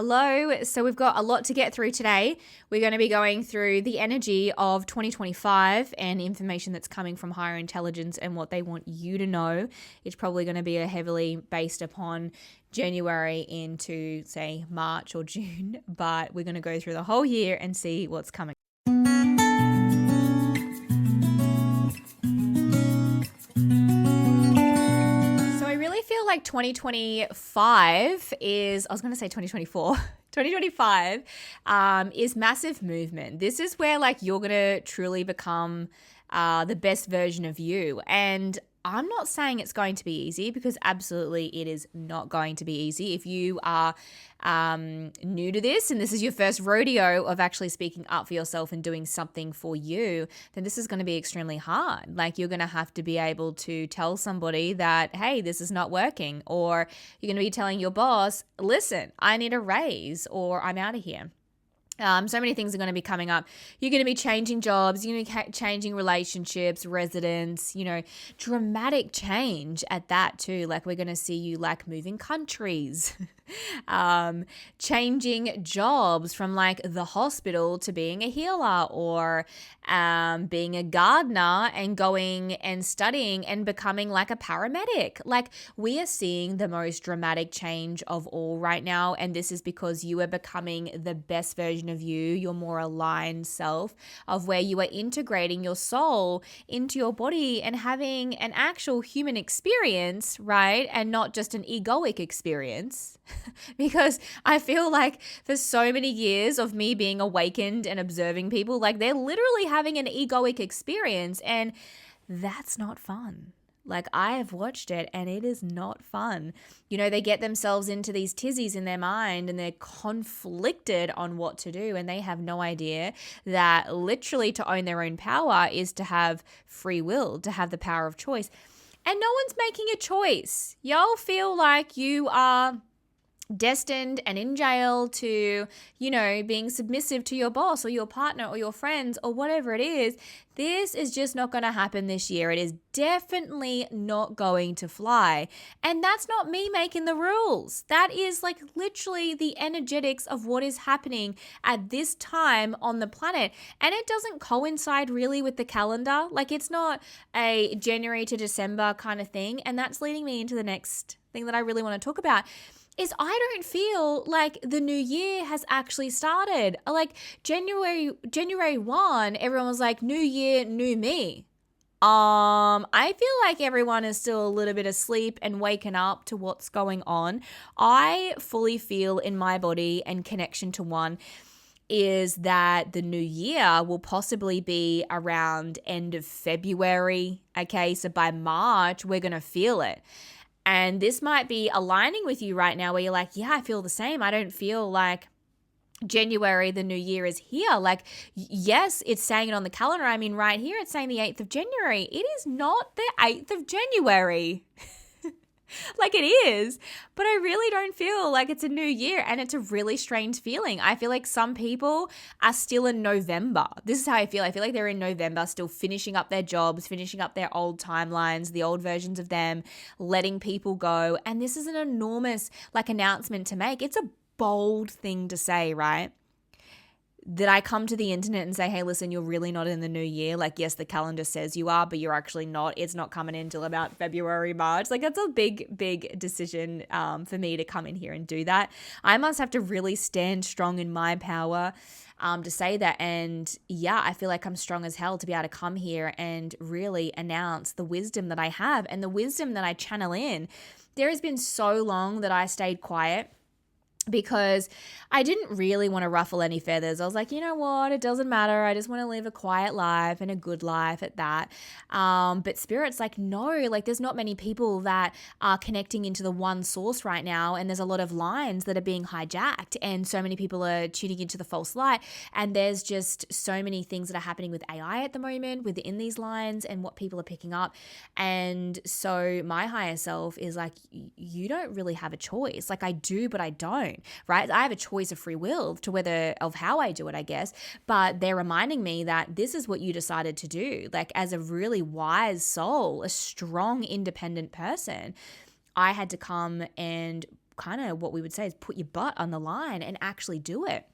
Hello. So we've got a lot to get through today. We're going to be going through the energy of 2025 and information that's coming from higher intelligence and what they want you to know. It's probably going to be a heavily based upon January into, say, March or June, but we're going to go through the whole year and see what's coming. Like 2025 is, I was going to say 2024, 2025 is massive movement. This is where like you're going to truly become the best version of you. And I'm not saying it's going to be easy, because absolutely it is not going to be easy. If you are new to this and this is your first rodeo of actually speaking up for yourself and doing something for you, then this is going to be extremely hard. Like you're going to have to be able to tell somebody that, hey, this is not working, or you're going to be telling your boss, listen, I need a raise, or I'm out of here. So many things are going to be coming up. You're going to be changing jobs, you're going to be changing relationships, residence, dramatic change at that too. Like we're going to see you like moving countries, changing jobs from like the hospital to being a healer, or being a gardener and going and studying and becoming like a paramedic. Like we are seeing the most dramatic change of all right now. And this is because you are becoming the best version of you, your more aligned self, of where you are integrating your soul into your body and having an actual human experience, right? And not just an egoic experience. Because I feel like for so many years of me being awakened and observing people, like they're literally having an egoic experience, and that's not fun. Like I have watched it and it is not fun. They get themselves into these tizzies in their mind and they're conflicted on what to do, and they have no idea that literally to own their own power is to have free will, to have the power of choice. And no one's making a choice. Y'all feel like you are destined and in jail to, being submissive to your boss or your partner or your friends or whatever it is. This is just not going to happen this year. It is definitely not going to fly. And that's not me making the rules. That is like literally the energetics of what is happening at this time on the planet. And it doesn't coincide really with the calendar. Like it's not a January to December kind of thing. And that's leading me into the next thing that I really want to talk about. Is I don't feel like the new year has actually started. Like January 1, everyone was like, new year, new me. I feel like everyone is still a little bit asleep and waking up to what's going on. I fully feel in my body and connection to one is that the new year will possibly be around end of February. Okay, so by March, we're going to feel it. And this might be aligning with you right now where you're like, yeah, I feel the same. I don't feel like January, the new year is here. Like, yes, it's saying it on the calendar. I mean, right here, it's saying the 8th of January. It is not the 8th of January. Like it is, but I really don't feel like it's a new year, and it's a really strange feeling. I feel like some people are still in November. This is how I feel. I feel like they're in November, still finishing up their jobs, finishing up their old timelines, the old versions of them, letting people go. And this is an enormous announcement to make. It's a bold thing to say, right? That I come to the internet and say, hey, listen, you're really not in the new year. Like, yes, the calendar says you are, but you're actually not. It's not coming in until about February, March. Like, that's a big, big decision for me to come in here and do that. I must have to really stand strong in my power to say that. And yeah, I feel like I'm strong as hell to be able to come here and really announce the wisdom that I have and the wisdom that I channel in. There has been so long that I stayed quiet, because I didn't really want to ruffle any feathers. I was like, you know what? It doesn't matter. I just want to live a quiet life and a good life at that. But Spirit's like, no, like there's not many people that are connecting into the one source right now. And there's a lot of lines that are being hijacked, and so many people are tuning into the false light. And there's just so many things that are happening with AI at the moment within these lines and what people are picking up. And so my higher self is like, you don't really have a choice. Like I do, but I don't. Right? I have a choice of free will of how I do it, I guess. But they're reminding me that this is what you decided to do. Like as a really wise soul, a strong, independent person, I had to come and kind of what we would say is put your butt on the line and actually do it.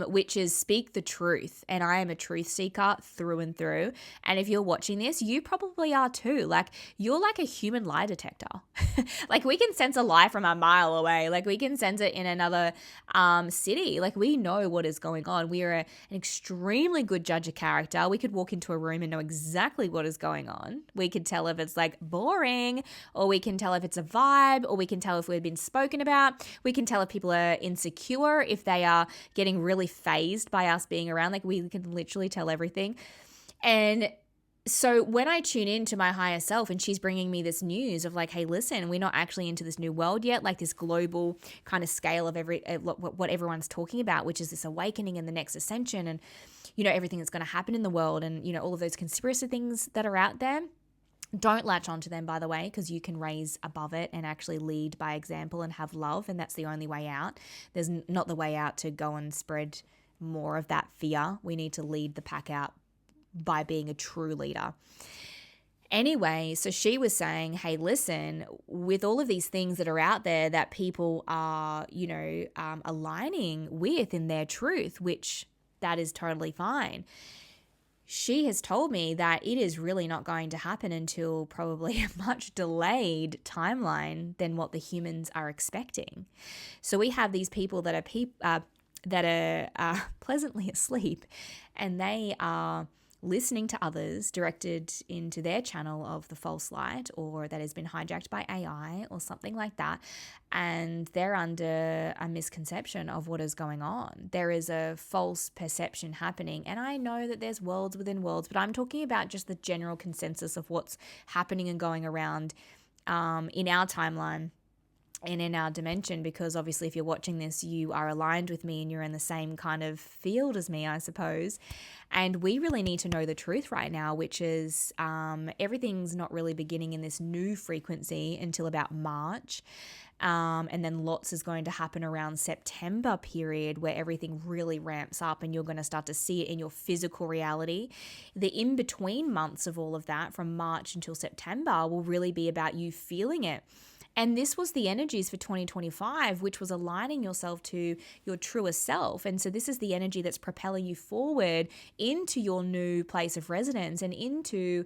Which is speak the truth. And I am a truth seeker through and through. And if you're watching this, you probably are too. Like, you're like a human lie detector. Like, we can sense a lie from a mile away. Like, we can sense it in another city. Like, we know what is going on. We are an extremely good judge of character. We could walk into a room and know exactly what is going on. We could tell if it's like boring, or we can tell if it's a vibe, or we can tell if we've been spoken about. We can tell if people are insecure, if they are getting really phased by us being around. Like, we can literally tell everything. And so when I tune into my higher self and she's bringing me this news of like, hey, listen, we're not actually into this new world yet, like this global kind of scale of what everyone's talking about, which is this awakening and the next ascension and, you know, everything that's going to happen in the world and, you know, all of those conspiracy things that are out there. Don't latch onto them, by the way, because you can raise above it and actually lead by example and have love, and that's the only way out. There's not the way out to go and spread more of that fear. We need to lead the pack out by being a true leader. Anyway, so she was saying, hey, listen, with all of these things that are out there that people are, you know, aligning with in their truth, which that is totally fine. She has told me that it is really not going to happen until probably a much delayed timeline than what the humans are expecting. So we have these people that are pleasantly asleep, and they are listening to others directed into their channel of the false light, or that has been hijacked by AI or something like that. And they're under a misconception of what is going on. There is a false perception happening. And I know that there's worlds within worlds, but I'm talking about just the general consensus of what's happening and going around in our timeline and in our dimension, because obviously if you're watching this, you are aligned with me and you're in the same kind of field as me, I suppose. And we really need to know the truth right now, which is everything's not really beginning in this new frequency until about March. And then lots is going to happen around September period, where everything really ramps up and you're going to start to see it in your physical reality. The in-between months of all of that, from March until September, will really be about you feeling it. And this was the energies for 2025, which was aligning yourself to your truest self. And so this is the energy that's propelling you forward into your new place of residence and into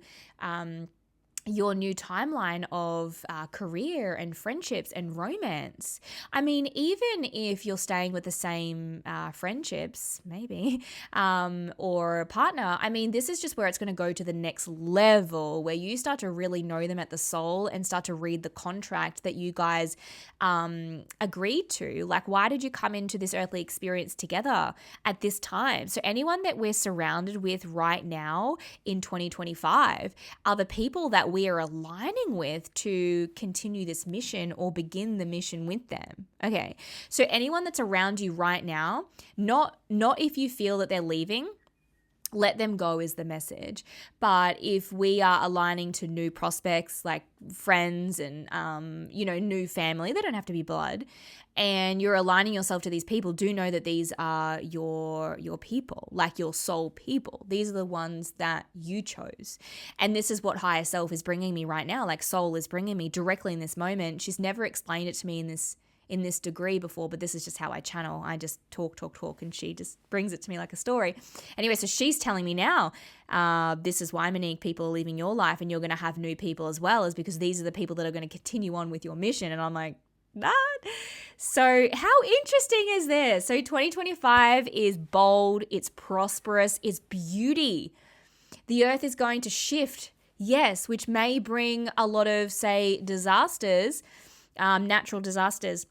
your new timeline of career and friendships and romance. I mean, even if you're staying with the same friendships, maybe, or partner, I mean, this is just where it's going to go to the next level, where you start to really know them at the soul and start to read the contract that you guys agreed to. Like, why did you come into this earthly experience together at this time? So anyone that we're surrounded with right now in 2025 are the people that we are aligning with to continue this mission or begin the mission with them. Okay. So anyone that's around you right now, not if you feel that they're leaving, let them go is the message. But if we are aligning to new prospects, like friends and, new family, they don't have to be blood, and you're aligning yourself to these people, do know that these are your people, like your soul people. These are the ones that you chose. And this is what higher self is bringing me right now. Like, soul is bringing me directly in this moment. She's never explained it to me in this degree before, but this is just how I channel. I just talk, and she just brings it to me like a story. Anyway, so she's telling me now, this is why, Monique, people are leaving your life and you're going to have new people as well, is because these are the people that are going to continue on with your mission. And I'm like, what? So how interesting is this? So 2025 is bold, it's prosperous, it's beauty. The earth is going to shift, yes, which may bring a lot of, say, disasters, natural disasters.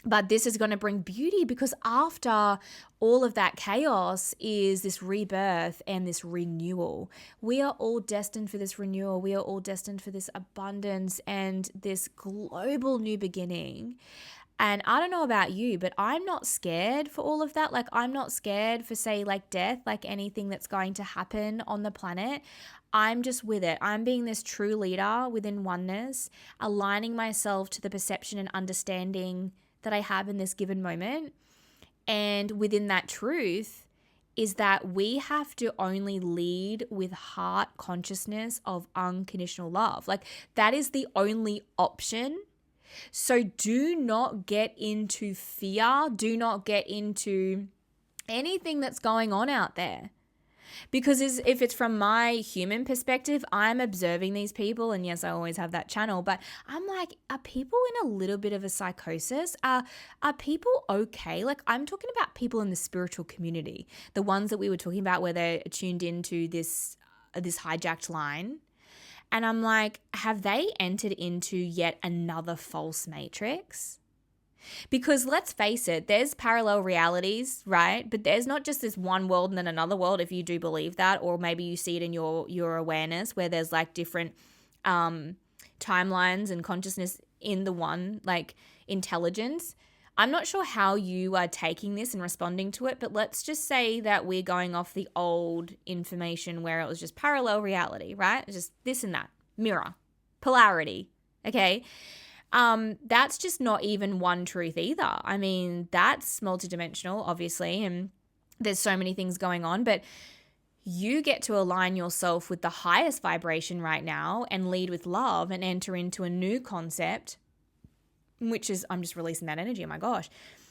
But this is going to bring beauty, because after all of that chaos is this rebirth and this renewal. We are all destined for this renewal. We are all destined for this abundance and this global new beginning. And I don't know about you, but I'm not scared for all of that. Like, I'm not scared for, say, like death, like anything that's going to happen on the planet. I'm just with it. I'm being this true leader within oneness, aligning myself to the perception and understanding that I have in this given moment. And within that truth is that we have to only lead with heart consciousness of unconditional love. Like, that is the only option. So do not get into fear. Do not get into anything that's going on out there. Because if it's from my human perspective, I'm observing these people, and yes, I always have that channel, but I'm like, are people in a little bit of a psychosis? Are people okay? Like, I'm talking about people in the spiritual community, the ones that we were talking about where they're tuned into this hijacked line. And I'm like, have they entered into yet another false matrix? Because let's face it, there's parallel realities, right? But there's not just this one world and then another world, if you do believe that, or maybe you see it in your awareness where there's like different timelines and consciousness in the one, like intelligence. I'm not sure how you are taking this and responding to it, but let's just say that we're going off the old information where it was just parallel reality, right? It's just this and that, mirror, polarity, okay? That's just not even one truth either. I mean, that's multidimensional, obviously, and there's so many things going on, but you get to align yourself with the highest vibration right now and lead with love and enter into a new concept, which is, I'm just releasing that energy. Oh my gosh.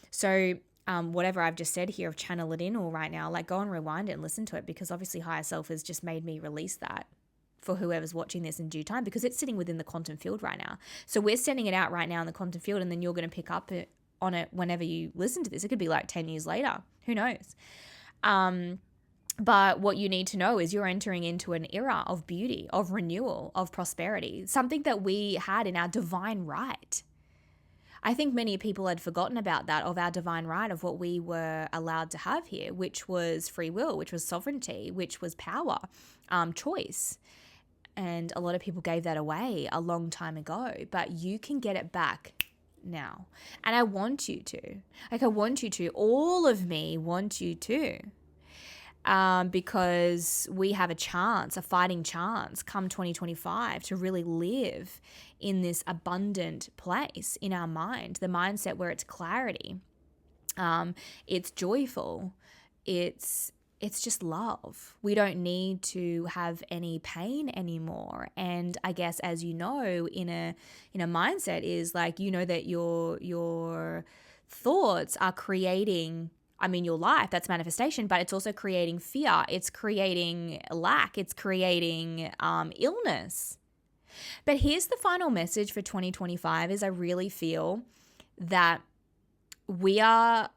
So whatever I've just said here, channel it in all right now, like go and rewind it and listen to it, because obviously higher self has just made me release that for whoever's watching this in due time, because it's sitting within the quantum field right now. So we're sending it out right now in the quantum field, and then you're going to pick up on it whenever you listen to this. It could be like 10 years later. Who knows? But what you need to know is you're entering into an era of beauty, of renewal, of prosperity, something that we had in our divine right. I think many people had forgotten about that, of our divine right, of what we were allowed to have here, which was free will, which was sovereignty, which was power, choice. And a lot of people gave that away a long time ago, but you can get it back now. And I want you to. Like, I want you to. All of me want you to. Because we have a chance, a fighting chance, come 2025 to really live in this abundant place in our mind, the mindset where it's clarity, it's joyful, it's just love. We don't need to have any pain anymore. And I guess, as you know, in a mindset is like, you know, that your thoughts are creating, I mean, your life, that's manifestation, but it's also creating fear. It's creating lack. It's creating illness. But here's the final message for 2025 is I really feel that we are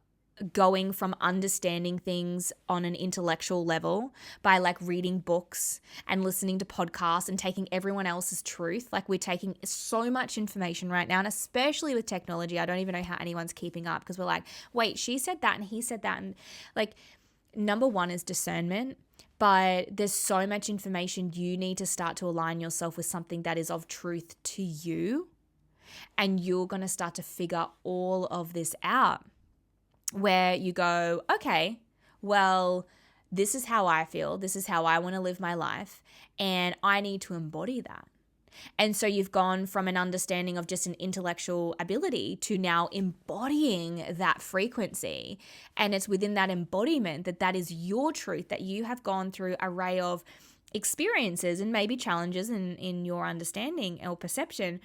going from understanding things on an intellectual level by like reading books and listening to podcasts and taking everyone else's truth. Like, we're taking so much information right now, and especially with technology, I don't even know how anyone's keeping up, because we're like, wait, she said that and he said that. And like, number one is discernment, but there's so much information. You need to start to align yourself with something that is of truth to you, and you're going to start to figure all of this out, where you go, okay, well, this is how I feel. This is how I want to live my life. And I need to embody that. And so you've gone from an understanding of just an intellectual ability to now embodying that frequency. And it's within that embodiment that is your truth, that you have gone through an array of experiences and maybe challenges in your understanding or perception.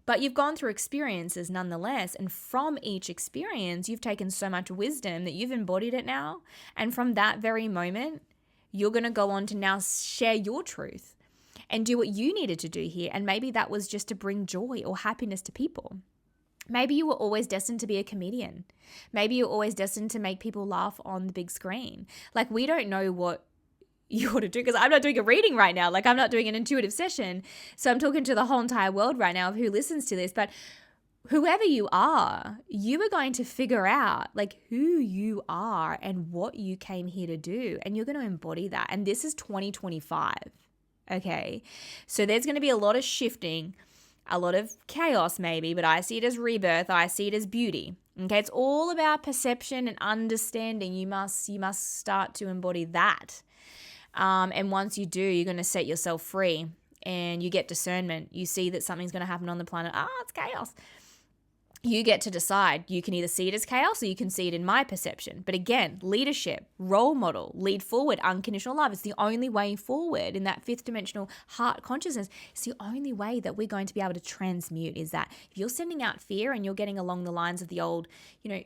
But you've gone through experiences nonetheless, and from each experience, you've taken so much wisdom that you've embodied it now. And from that very moment, you're going to go on to now share your truth and do what you needed to do here. And maybe that was just to bring joy or happiness to people. Maybe you were always destined to be a comedian. Maybe you're always destined to make people laugh on the big screen. Like, we don't know what you ought to do, because I'm not doing a reading right now. Like, I'm not doing an intuitive session. So I'm talking to the whole entire world right now of who listens to this. But whoever you are going to figure out like who you are and what you came here to do. And you're going to embody that. And this is 2025. Okay. So there's going to be a lot of shifting, a lot of chaos maybe, but I see it as rebirth. I see it as beauty. Okay. It's all about perception and understanding. You must start to embody that. And once you do, you're going to set yourself free, and you get discernment. You see that something's going to happen on the planet. It's chaos. You get to decide. You can either see it as chaos or you can see it in my perception. But again, leadership, role model, lead forward, unconditional love. It's the only way forward in that fifth dimensional heart consciousness. It's the only way that we're going to be able to transmute is that if you're sending out fear and you're getting along the lines of the old,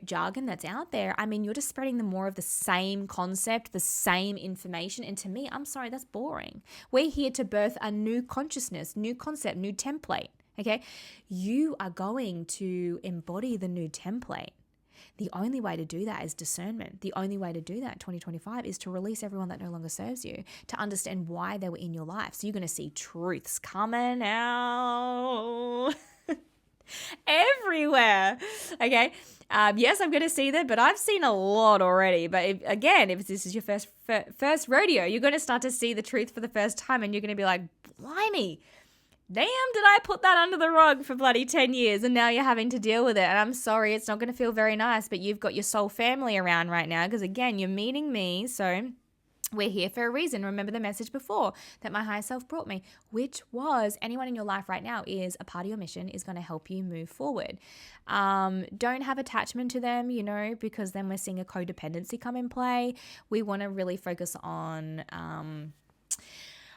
jargon that's out there, I mean, you're just spreading the more of the same concept, the same information. And to me, I'm sorry, that's boring. We're here to birth a new consciousness, new concept, new template. Okay, you are going to embody the new template. The only way to do that is discernment. The only way to do that in 2025 is to release everyone that no longer serves you, to understand why they were in your life. So you're going to see truths coming out everywhere. Okay. Yes, I'm going to see that, but I've seen a lot already. But if this is your first rodeo, you're going to start to see the truth for the first time, and you're going to be like, blimey. Damn, did I put that under the rug for bloody 10 years and now you're having to deal with it. And I'm sorry, it's not going to feel very nice, but you've got your soul family around right now because, again, you're meeting me. So we're here for a reason. Remember the message before that my higher self brought me, which was anyone in your life right now is a part of your mission, is going to help you move forward. Don't have attachment to them, because then we're seeing a codependency come in play. We want to really focus on...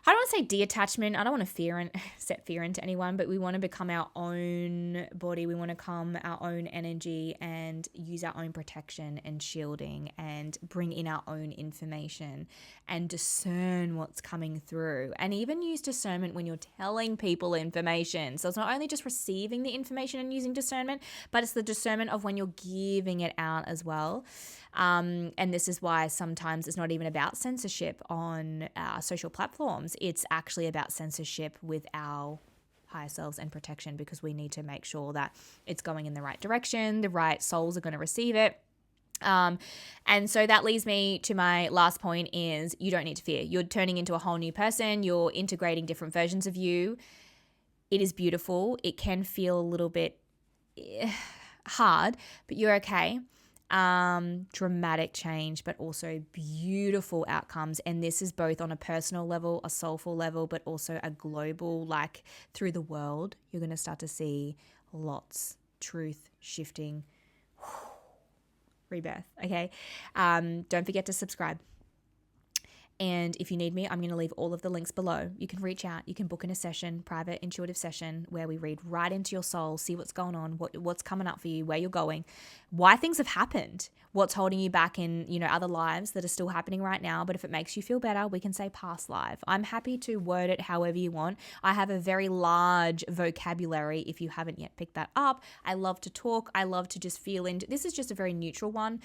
I don't want to say detachment. I don't want to set fear into anyone, but we want to become our own body. We want to come our own energy and use our own protection and shielding and bring in our own information and discern what's coming through, and even use discernment when you're telling people information. So it's not only just receiving the information and using discernment, but it's the discernment of when you're giving it out as well. And this is why sometimes it's not even about censorship on social platforms. It's actually about censorship with our higher selves and protection, because we need to make sure that it's going in the right direction. The right souls are going to receive it. And so that leads me to my last point is you don't need to fear. You're turning into a whole new person. You're integrating different versions of you. It is beautiful. It can feel a little bit hard, but you're okay. Dramatic change, but also beautiful outcomes. And this is both on a personal level, a soulful level, but also a global, like through the world. You're going to start to see lots, truth shifting, rebirth. Okay. Don't forget to subscribe. And if you need me, I'm going to leave all of the links below. You can reach out. You can book in a session, private intuitive session, where we read right into your soul, see what's going on, what's coming up for you, where you're going, why things have happened, what's holding you back in, other lives that are still happening right now. But if it makes you feel better, we can say past life. I'm happy to word it however you want. I have a very large vocabulary if you haven't yet picked that up. I love to talk. I love to just feel into, this is just a very neutral one.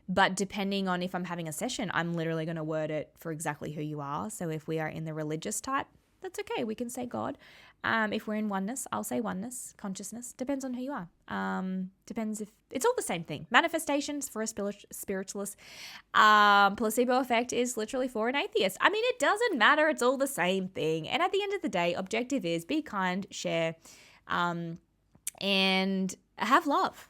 But depending on if I'm having a session, I'm literally going to word it for exactly who you are. So if we are in the religious type, that's okay. We can say God. If we're in oneness, I'll say oneness, consciousness. Depends on who you are. Depends if it's all the same thing. Manifestations for a spiritualist. Placebo effect is literally for an atheist. I mean, it doesn't matter. It's all the same thing. And at the end of the day, objective is be kind, share, and have love.